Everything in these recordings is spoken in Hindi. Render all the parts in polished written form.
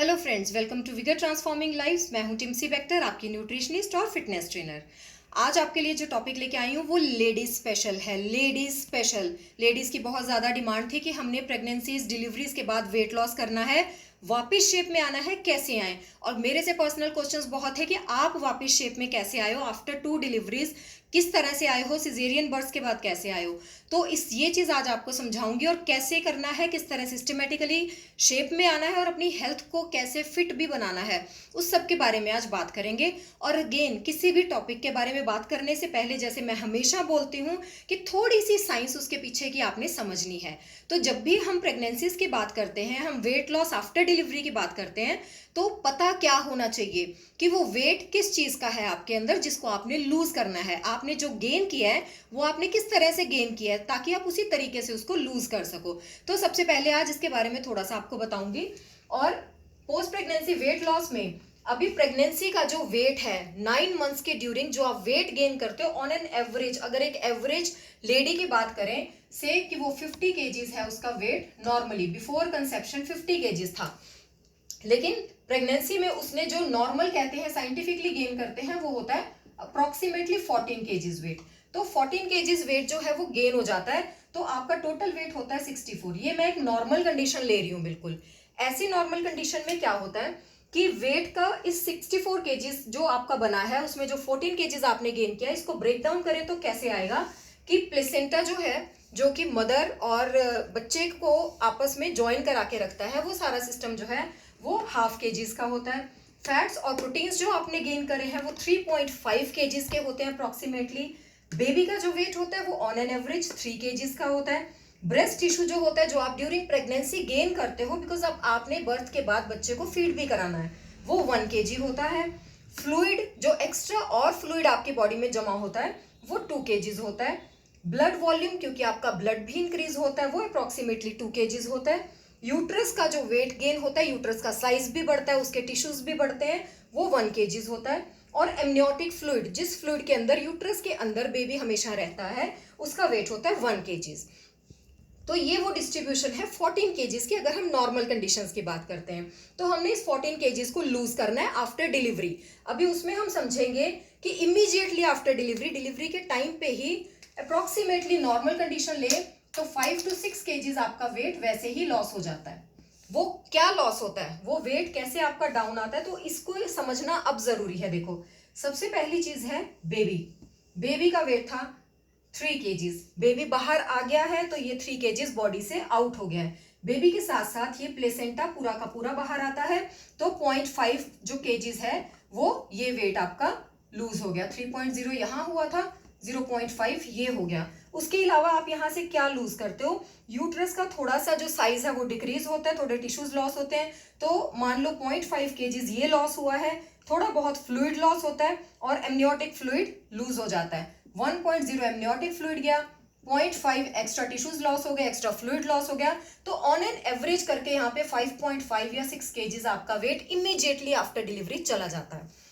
Hello friends, welcome to vigour transforming lives. मैं हूं टिम्सी बेक्टर, आपकी न्यूट्रिशनिस्ट और फिटनेस ट्रेनर। आज आपके लिए जो टॉपिक लेके आई हूँ वो लेडीज स्पेशल है। लेडीज स्पेशल, लेडीज की बहुत ज़्यादा डिमांड थी कि हमने प्रेगनेंसीज डिलीवरीज के बाद वेट लॉस करना है, वापस शेप में आना है, कैसे आए। और मेरे से पर्सनल क्वेश्चंस बहुत है कि आप वापस शेप में कैसे आए हो आफ्टर 2 डिलीवरीज, किस तरह से आए हो, सिजेरियन बर्थ के बाद कैसे आए हो। तो ये चीज़ आज आपको समझाऊंगी और कैसे करना है, किस तरह सिस्टमेटिकली शेप में आना है और अपनी हेल्थ को कैसे फिट भी बनाना है, उस सब के बारे में आज बात करेंगे। और अगेन, किसी भी टॉपिक के बारे में बात करने से पहले, जैसे मैं हमेशा बोलती हूँ कि थोड़ी सी साइंस उसके पीछे की आपने समझनी है। तो जब भी हम प्रेगनेंसीज की बात करते हैं, हम वेट लॉस आफ्टर डिलीवरी की बात करते हैं, तो पता क्या होना चाहिए कि वो वेट किस चीज का है आपके अंदर जिसको आपने लूज करना है। आपने जो गेन किया है वो आपने किस तरह से गेन किया है ताकि आप उसी तरीके से उसको लूज कर सको। तो सबसे पहले आज इसके बारे में थोड़ा सा आपको बताऊंगी। और पोस्ट प्रेगनेंसी वेट लॉस में, अभी प्रेगनेंसी का जो वेट है 9 मंथ्स के ड्यूरिंग जो आप वेट गेन करते हो ऑन एन एवरेज, अगर एक एवरेज लेडी की बात करें से कि वो 50 केजीज है उसका weight, normally before conception 50 KGs था, लेकिन प्रेगनेंसी में उसने जो नॉर्मल कहते हैं साइंटिफिकली गेन करते हैं वो होता है अप्रोक्सीमेटली 14 केजीज वेट। तो 14 केजीज वेट जो है वो गेन हो जाता है, तो आपका टोटल वेट होता है 64। ये मैं एक नॉर्मल कंडीशन ले रही हूँ। बिल्कुल ऐसी नॉर्मल कंडीशन में क्या होता है कि वेट का इस 64 केजीज जो आपका बना है उसमें जो 14 केजीज आपने गेन किया, इसको ब्रेक डाउन करें तो कैसे आएगा कि प्लेसेंटा जो है, जो कि मदर और बच्चे को आपस में ज्वाइन करा के रखता है, वो सारा सिस्टम जो है वो हाफ केजीज का होता है। फैट्स और प्रोटीन्स जो आपने गेन करे हैं वो 3.5 केजीज के होते हैं अप्रोक्सीमेटली। बेबी का जो वेट होता है वो ऑन एन एवरेज 3 केजीज का होता है। ब्रेस्ट टिश्यू जो होता है, जो आप ड्यूरिंग प्रेगनेंसी गेन करते हो बिकॉज अब आपने बर्थ के बाद बच्चे को फीड भी कराना है, वो 1 केजी होता है। फ्लूइड जो एक्स्ट्रा और फ्लूइड आपकी बॉडी में जमा होता है वो 2 केजीज होता है। ब्लड वॉल्यूम, क्योंकि आपका ब्लड भी इंक्रीज होता है, वो अप्रोक्सीमेटली 2 केजीज होता है। यूट्रस का जो वेट गेन होता है, यूट्रस का साइज भी बढ़ता है, उसके टिश्यूज भी बढ़ते हैं, वो 1 केजीज होता है। और एमनियोटिक फ्लूइड, जिस फ्लूइड के अंदर यूट्रस के अंदर बेबी हमेशा रहता है, उसका वेट होता है 1 केजीज। तो ये वो डिस्ट्रीब्यूशन है 14 केजीज की। अगर हम नॉर्मल कंडीशंस की बात करते हैं तो हमने इस 14 केजीज को लूज करना है आफ्टर डिलीवरी। अभी उसमें हम समझेंगे कि इमीडिएटली आफ्टर डिलीवरी के टाइम पे ही अप्रोक्सीमेटली नॉर्मल कंडीशन ले तो 5 to 6 केजीज आपका वेट वैसे ही लॉस हो जाता है। वो क्या लॉस होता है, वो वेट कैसे आपका डाउन आता है, तो इसको समझना अब जरूरी है। देखो, सबसे पहली चीज है बेबी। बेबी का वेट था 3 केजीज, बेबी बाहर आ गया है तो ये 3 केजीज बॉडी से आउट हो गया है। बेबी के साथ साथ ये प्लेसेंटा पूरा का पूरा बाहर आता है, तो 0.5 जो केजीज है वो ये वेट आपका लूज हो गया। 3.0 यहाँ हुआ था, 0.5 ये हो गया। उसके अलावा आप यहाँ से क्या लूज करते हो, यूट्रस का थोड़ा सा जो साइज है वो डिक्रीज होता है, थोड़े टिश्यूज लॉस होते हैं। तो मान लो 0.5 केजीज ये लॉस हुआ है, थोड़ा बहुत फ्लूइड लॉस होता है और एमनियोटिक फ्लूइड लूज हो जाता है। 1.0 एमनियोटिक फ्लूइड गया, 0.5 एक्स्ट्रा टिश्यूज लॉस हो गए, एक्स्ट्रा फ्लूइड लॉस हो गया। तो ऑन एन एवरेज करके यहाँ पे 5.5 या 6 केजीज आपका वेट इमीडिएटली आफ्टर डिलीवरी चला जाता है।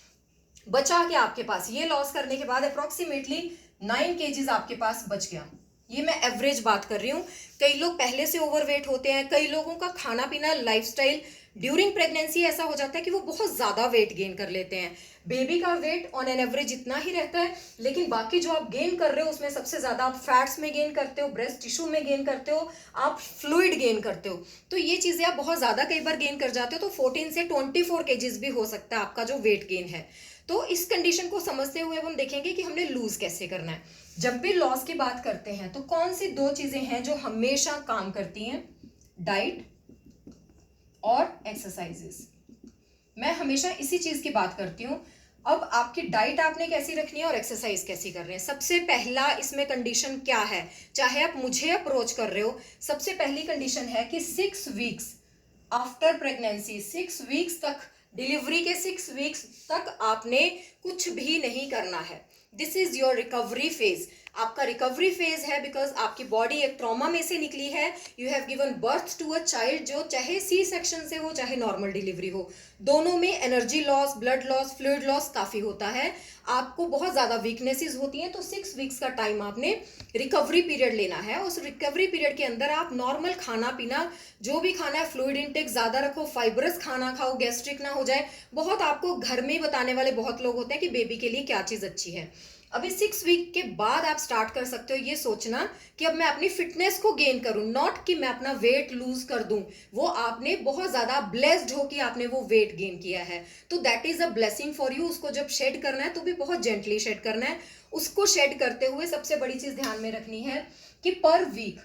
बचा क्या आपके पास, ये लॉस करने के बाद अप्रोक्सीमेटली 9 केजीज आपके पास बच गया। ये मैं एवरेज बात कर रही हूँ। कई लोग पहले से ओवरवेट होते हैं, कई लोगों का खाना पीना लाइफस्टाइल ड्यूरिंग प्रेगनेंसी ऐसा हो जाता है कि वो बहुत ज्यादा वेट गेन कर लेते हैं। बेबी का वेट ऑन एन एवरेज इतना ही रहता है, लेकिन बाकी जो आप गेन कर रहे हो उसमें सबसे ज्यादा आप फैट्स में गेन करते हो, ब्रेस्ट टिश्यू में गेन करते हो, आप फ्लूइड गेन करते हो। तो ये चीजें आप बहुत ज्यादा कई बार गेन कर जाते हो, तो 14 से 24 केजीज भी हो सकता है आपका जो वेट गेन है। तो इस कंडीशन को समझते हुए अब हम देखेंगे कि हमने लूज कैसे करना है। जब भी लॉस की बात करते हैं तो कौन सी 2 चीजें हैं जो हमेशा काम करती हैं, डाइट और एक्सरसाइजेस। मैं हमेशा इसी चीज की बात करती हूँ। अब आपकी डाइट आपने कैसी रखनी है और एक्सरसाइज कैसी कर रहे हैं। सबसे पहला इसमें कंडीशन क्या है, चाहे आप मुझे अप्रोच कर रहे हो, सबसे पहली कंडीशन है कि 6 वीक्स आफ्टर प्रेगनेंसी, 6 वीक्स तक, डिलीवरी के 6 वीक्स तक आपने कुछ भी नहीं करना है। This is your recovery phase. आपका रिकवरी फेज है बिकॉज आपकी बॉडी एक ट्रॉमा में से निकली है। You have given birth to a child, जो चाहे सी सेक्शन से हो चाहे नॉर्मल डिलीवरी हो, दोनों में energy loss, blood loss, fluid loss काफी होता है। आपको बहुत ज्यादा वीकनेसेस होती हैं, तो 6 वीक्स का टाइम आपने रिकवरी पीरियड लेना है। उस रिकवरी पीरियड के अंदर आप नॉर्मल खाना पीना, जो भी खाना है, फ्लूइड इनटेक ज्यादा रखो, फाइबरस खाना खाओ, गैस्ट्रिक ना हो जाए। बहुत आपको घर में बताने वाले बहुत लोग होते हैं कि बेबी के लिए क्या चीज अच्छी है। अभी 6 वीक के बाद आप स्टार्ट कर सकते हो ये सोचना कि अब मैं अपनी फिटनेस को गेन करूं, नॉट कि मैं अपना वेट लूज कर दूं। वो आपने बहुत ज्यादा ब्लेस्ड हो कि आपने वो वेट गेन किया है, तो that is a blessing for you. उसको जब शेड करना है तो भी बहुत जेंटली शेड करना है। उसको शेड करते हुए सबसे बड़ी चीज ध्यान में रखनी है कि पर वीक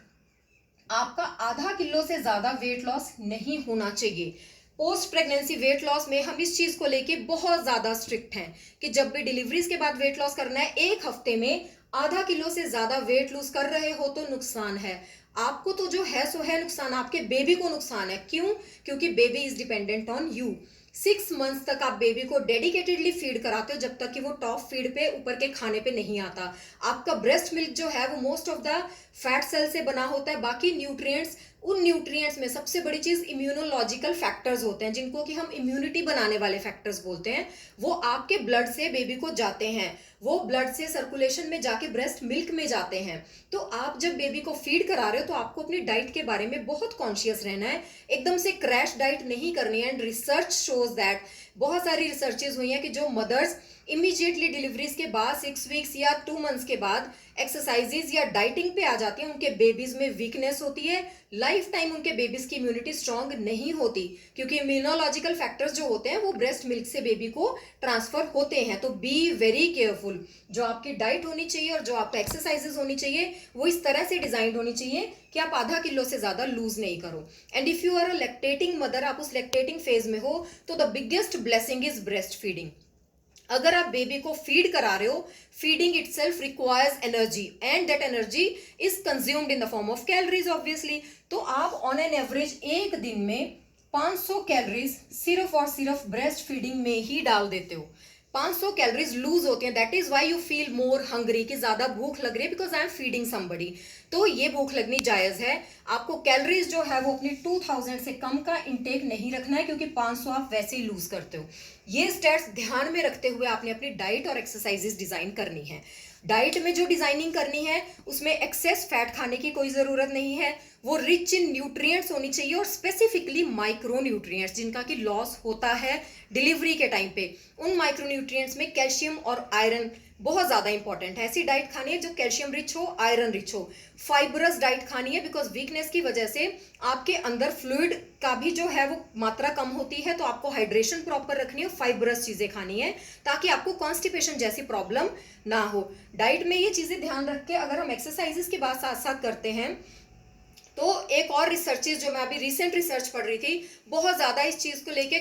आपका आधा किलो से ज्यादा वेट लॉस नहीं होना चाहिए। पोस्ट प्रेगनेंसी वेट लॉस में हम इस चीज को लेके बहुत ज्यादा स्ट्रिक्ट हैं कि जब भी डिलीवरीज के बाद वेट लॉस करना है, 1 हफ्ते में आधा किलो से ज्यादा वेट लूज कर रहे हो तो नुकसान है। आपको तो जो है सो है नुकसान, आपके बेबी को नुकसान है। क्यों? क्योंकि baby is dependent on you. 6 months तक आप बेबी को डेडिकेटेडली फीड कराते हो जब तक कि वो टॉप फीड पे, ऊपर के खाने पे नहीं आता। आपका ब्रेस्ट मिल्क जो है वो most of the fat cell से बना होता है। बाकी न्यूट्रिएंट्स, उन न्यूट्रिएंट्स में सबसे बड़ी चीज इम्यूनोलॉजिकल फैक्टर्स होते हैं, जिनको कि हम इम्यूनिटी बनाने वाले फैक्टर्स बोलते हैं। वो आपके ब्लड से बेबी को जाते हैं, वो ब्लड से सर्कुलेशन में जाके ब्रेस्ट मिल्क में जाते हैं। तो आप जब बेबी को फीड करा रहे हो तो आपको अपनी डाइट के बारे में बहुत कॉन्शियस रहना है, एकदम से क्रैश डाइट नहीं करनी है। एंड रिसर्च शोज दैट, बहुत सारी रिसर्चेज हुई हैं कि जो मदर्स इमीडिएटली डिलीवरीज के बाद 6 वीक्स या 2 मंथ्स के बाद एक्सरसाइजेज या डाइटिंग पे आ जाती हैं, उनके बेबीज में वीकनेस होती है। लाइफ टाइम उनके बेबीज की इम्यूनिटी स्ट्रांग नहीं होती, क्योंकि इम्यूनोलॉजिकल फैक्टर्स जो होते हैं वो ब्रेस्ट मिल्क से बेबी को ट्रांसफर होते हैं। तो बी वेरी केयरफुल। जो आपकी डाइट होनी चाहिए और जो आपका एक्सरसाइजेज होनी चाहिए वो इस तरह से डिजाइन होनी चाहिए कि आप आधा किलो से ज्यादा लूज नहीं करो। And if you are a lactating mother, आप उस लैक्टेटिंग फेज में हो, तो the biggest blessing is breast feeding. अगर आप बेबी को फीड करा रहे हो, feeding itself requires energy and that energy is consumed in the form of calories obviously. तो आप ऑन एन एवरेज एक दिन में 500 कैलोरीज सिर्फ और सिर्फ ब्रेस्ट फीडिंग में ही डाल देते हो। 500 कैलोरीज लूज होती हैं। That is why you feel more hungry, कि ज्यादा भूख लग रही है, because I am feeding somebody. तो ये भूख लगनी जायज है। आपको कैलोरीज जो है वो अपनी 2000 से कम का इंटेक नहीं रखना है, क्योंकि 500 आप वैसे ही लूज करते हो। ये स्टेट्स ध्यान में रखते हुए आपने अपनी डाइट और एक्सरसाइजेस डिजाइन करनी है। डाइट में जो डिजाइनिंग करनी है उसमें एक्सेस फैट खाने की कोई जरूरत नहीं है। वो रिच इन न्यूट्रिएंट्स होनी चाहिए, और स्पेसिफिकली माइक्रो न्यूट्रिएंट्स, जिनका कि लॉस होता है डिलीवरी के टाइम पे। उन माइक्रो न्यूट्रिएंट्स में कैल्शियम और आयरन बहुत ज्यादा इंपॉर्टेंट है। ऐसी डाइट खानी है जो कैल्शियम रिच हो, आयरन रिच हो। फाइबरस डाइट खानी है, बिकॉज वीकनेस की वजह से आपके अंदर फ्लूइड का भी जो है वो मात्रा कम होती है, तो आपको हाइड्रेशन प्रॉपर रखनी है, फाइबरस चीजें खानी है, ताकि आपको कॉन्स्टिपेशन जैसी प्रॉब्लम ना हो। डाइट में ये चीजें ध्यान रख के अगर हम एक्सरसाइजेस की बात साथ साथ करते हैं, तो एक और रिसर्चेस जो मैं अभी रिसेंट रिसर्च पढ़ रही थी, बहुत ज्यादा इस चीज को लेके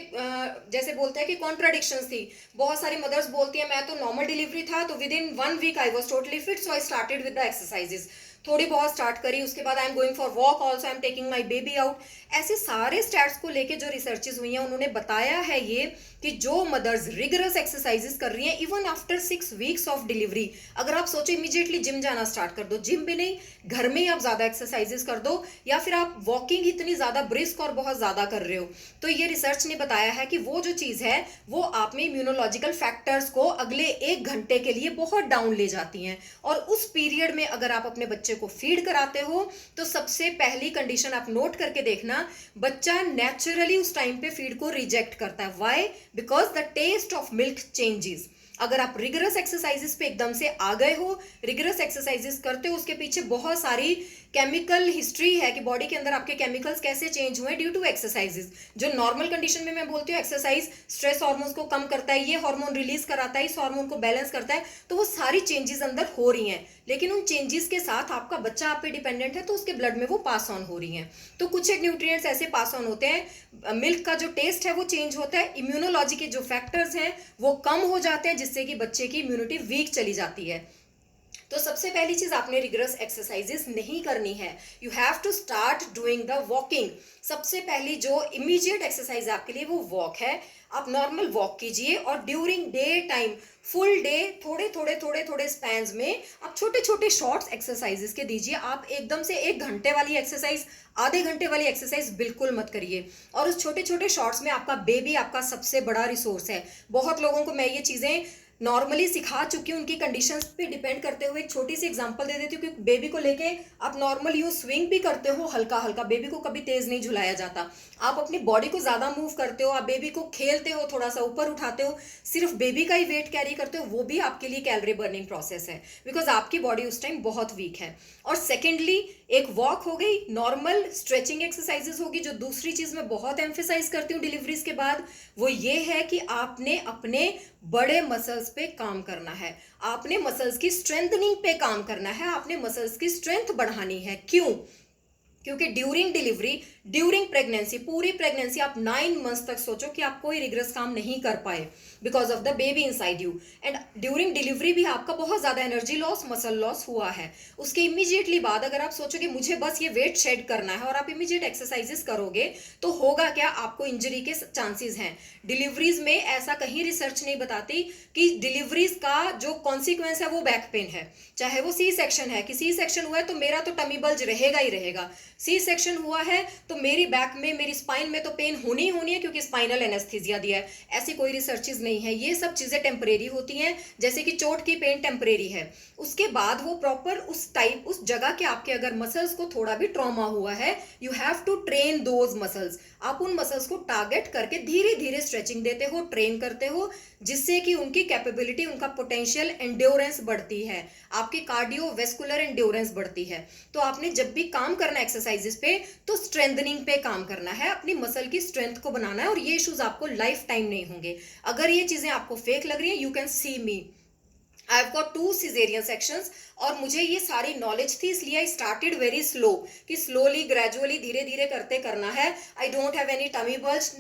जैसे बोलते हैं कि कॉन्ट्राडिक्शंस थी। बहुत सारी मदर्स बोलती हैं मैं तो नॉर्मल डिलीवरी था, तो within 1 week I was totally fit, so I started with the exercises. थोड़ी बहुत स्टार्ट करी, उसके बाद I am going for walk also, I am taking my baby out. ऐसे सारे स्टैट्स को लेके जो रिसर्चेज हुई हैं, उन्होंने बताया है ये कि जो मदर्स रिगरस एक्सरसाइजेस कर रही हैं even after 6 weeks of delivery, अगर आप सोचो इमीडिएटली जिम जाना स्टार्ट कर दो, जिम भी नहीं, घर में ही आप ज्यादा एक्सरसाइजेस कर दो, या फिर आप वॉकिंग इतनी ज्यादा ब्रिस्क और बहुत ज्यादा कर रहे हो, तो ये रिसर्च ने बताया है कि वो जो चीज है वो आप में इम्यूनोलॉजिकल फैक्टर्स को अगले 1 घंटे के लिए बहुत डाउन ले जाती हैं। और उस पीरियड में अगर आप अपने बच्चे को फीड कराते हो, तो सबसे पहली कंडीशन आप नोट करके देखना, बच्चा नेचुरली उस टाइम पे फीड को रिजेक्ट करता है। Why? Because the taste of milk changes. अगर आप रिगरस एक्सरसाइजेस पे एकदम से आ गए हो, रिगरस एक्सरसाइजेस करते हो, उसके पीछे बहुत सारी केमिकल हिस्ट्री है कि बॉडी के अंदर आपके केमिकल्स कैसे चेंज हुए ड्यू टू एक्सरसाइजेस। जो नॉर्मल कंडीशन में मैं बोलती हूँ एक्सरसाइज स्ट्रेस हार्मोन्स को कम करता है, ये हार्मोन रिलीज कराता है, इस हार्मोन को बैलेंस करता है, तो वो सारी चेंजेस अंदर हो रही हैं। लेकिन उन चेंजेस के साथ आपका बच्चा आप पे डिपेंडेंट है, तो उसके ब्लड में वो पास ऑन हो रही हैं। तो कुछ एक न्यूट्रिएंट्स ऐसे पास ऑन होते हैं, मिल्क का जो टेस्ट है वो चेंज होता है, इम्यूनोलॉजी के जो फैक्टर्स हैं वो कम हो जाते हैं, जिससे कि बच्चे की इम्यूनिटी वीक चली जाती है। तो सबसे पहली चीज, आपने रिगरस एक्सरसाइजेस नहीं करनी है, you have to start doing the walking. सबसे पहली जो इमीडिएट एक्सरसाइज आपके लिए वो वॉक है। आप नॉर्मल वॉक कीजिए और during day time, full day, थोड़े स्पैन्स में आप छोटे छोटे शॉर्ट्स एक्सरसाइजेस के दीजिए। आप एकदम से 1 घंटे वाली एक्सरसाइज, आधे घंटे वाली एक्सरसाइज बिल्कुल मत करिए। और उस छोटे छोटे शॉर्ट्स में आपका बेबी आपका सबसे बड़ा रिसोर्स है। बहुत लोगों को मैं ये चीजें नॉर्मली सिखा चुकी हूँ, उनकी कंडीशंस पे डिपेंड करते हुए एक छोटी सी एग्जांपल दे देती हूँ कि बेबी को लेके आप नॉर्मल यूं स्विंग भी करते हो हल्का हल्का, बेबी को कभी तेज नहीं झुलाया जाता। आप अपनी बॉडी को ज्यादा मूव करते हो, आप बेबी को खेलते हो, थोड़ा सा ऊपर उठाते हो, सिर्फ बेबी का ही वेट कैरी करते हो, वो भी आपके लिए कैलोरी बर्निंग प्रोसेस है, बिकॉज आपकी बॉडी उस टाइम बहुत वीक है। और सेकेंडली एक वॉक हो गई, नॉर्मल स्ट्रेचिंग एक्सरसाइजेस होगी। जो दूसरी चीज मैं बहुत एम्फेसाइज करती हूँ डिलीवरीज के बाद, वो ये है कि आपने अपने बड़े मसल्स पे काम करना है, आपने मसल्स की स्ट्रेंथनिंग पे काम करना है, आपने मसल्स की स्ट्रेंथ बढ़ानी है। क्यों? क्योंकि ड्यूरिंग डिलीवरी, ड्यूरिंग प्रेगनेंसी, पूरी प्रेगनेंसी आप 9 मंथ्स तक सोचो कि आप कोई रिग्रेस काम नहीं कर पाए because of the baby inside you, and during delivery भी आपका बहुत ज्यादा एनर्जी लॉस, मसल लॉस हुआ है। उसके इमीडिएटली बाद अगर आप सोचोगे मुझे बस ये वेट शेड करना है और आप इमीडिएट एक्सरसाइजेस करोगे, तो होगा क्या, आपको इंजरी के चांसेस हैं। डिलीवरीज में ऐसा कहीं रिसर्च नहीं बताती कि डिलीवरीज का जो कॉन्सिक्वेंस है वो बैक पेन है। चाहे वो सी सेक्शन है, कि सी सेक्शन हुआ है तो मेरा तो टमी बल्ज रहेगा ही रहेगा, सी सेक्शन हुआ है तो मेरी बैक में, मेरी स्पाइन में तो पेन होनी ही होनी है क्योंकि स्पाइनल एनेस्थीसिया दिया है। ऐसी कोई रिसर्चेज नहीं है, ये सब चीजें टेम्परेरी होती हैं, जैसे कि चोट की पेन टेम्परेरी है। उसके बाद वो प्रॉपर उस टाइप, उस जगह के आपके अगर मसल्स को थोड़ा भी ट्रॉमा हुआ है, you have to train those muscles. आप उन मसल्स को टारगेट करके धीरे धीरे स्ट्रेचिंग देते हो, ट्रेन करते हो, जिससे कि उनकी कैपेबिलिटी, उनका पोटेंशियल एंड्योरेंस बढ़ती है, आपकी कार्डियोवेस्कुलर एंड्योरेंस बढ़ती है। तो आपने जब भी काम करना है एक्सरसाइजेस पे, तो स्ट्रेंथनिंग पे काम करना है, अपनी मसल की स्ट्रेंथ को बनाना है, और ये इश्यूज आपको लाइफ टाइम नहीं होंगे। अगर ये चीजें आपको फेक लग रही है, you can see me, I have got 2 caesarean sections, और मुझे ये सारी नॉलेज थी, इसलिए आई स्टार्टेड वेरी स्लो, कि स्लोली ग्रेजुअली धीरे धीरे करते करना है। I don't have any tummy bulge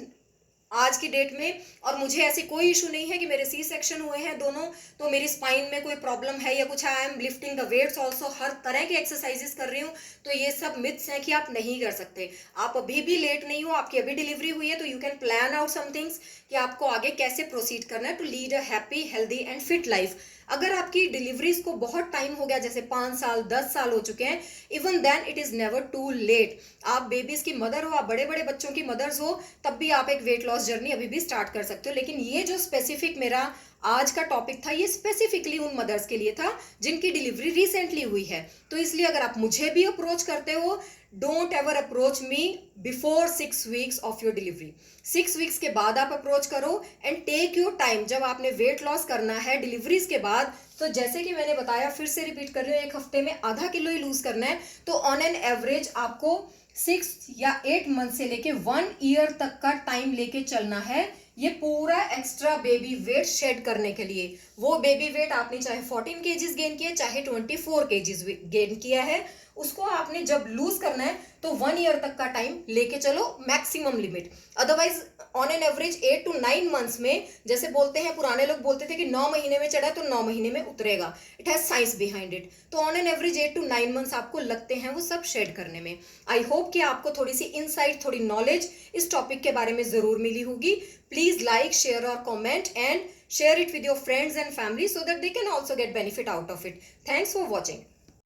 आज की डेट में, और मुझे ऐसी कोई इशू नहीं है कि मेरे सी सेक्शन हुए हैं दोनों तो मेरी स्पाइन में कोई प्रॉब्लम है या कुछ है। I am lifting the weights also, हर तरह की एक्सरसाइजेस कर रही हूँ। तो ये सब मिथ्स हैं कि आप नहीं कर सकते। आप अभी भी लेट नहीं हो, आपकी अभी डिलीवरी हुई है, तो you can plan out some things कि आपको आगे कैसे प्रोसीड करना है to lead a happy, healthy and fit life. अगर आपकी डिलीवरीज को बहुत टाइम हो गया, जैसे 5 साल 10 साल हो चुके हैं, even then it is never too late. आप बेबीज की मदर हो, आप बड़े बड़े बच्चों की मदर्स हो, तब भी आप एक वेट लॉस जर्नी अभी भी स्टार्ट कर सकते हो। लेकिन ये जो स्पेसिफिक मेरा आज का टॉपिक था, ये स्पेसिफिकली उन मदर्स के लिए था जिनकी डिलीवरी रिसेंटली हुई है। तो इसलिए अगर आप मुझे भी अप्रोच करते हो, don't ever approach me before 6 weeks of your delivery. 6 weeks के बाद आप अप्रोच करो, एंड टेक योर टाइम। जब आपने वेट लॉस करना है डिलीवरीज के बाद, तो जैसे कि मैंने बताया, फिर से रिपीट कर रही हूँ, 1 हफ्ते में आधा किलो ही लूज करना है। तो ऑन एन एवरेज आपको 6 या 8 मंथ से लेके 1 ईयर तक का टाइम लेके चलना है, ये पूरा एक्स्ट्रा बेबी वेट शेड करने के लिए। वो बेबी वेट आपने चाहे 14 केजीज गेन किया, चाहे 24 केजीज गेन किया है, उसको आपने जब लूज करना है तो 1 ईयर तक का टाइम लेके चलो, maximum limit. Otherwise on an average 8 to 9 months में, जैसे बोलते हैं, पुराने लोग बोलते थे कि 9 महीने में चढ़ा तो 9 महीने में उतरेगा, it has science behind it. तो on an average 8 to 9 months आपको लगते हैं वो सब शेड करने में। आई होप कि आपको थोड़ी सी इनसाइट, थोड़ी नॉलेज इस टॉपिक के बारे में जरूर मिली होगी। प्लीज लाइक, शेयर और comment, and share it with your friends and family so that they can also get benefit out of it. Thanks for watching.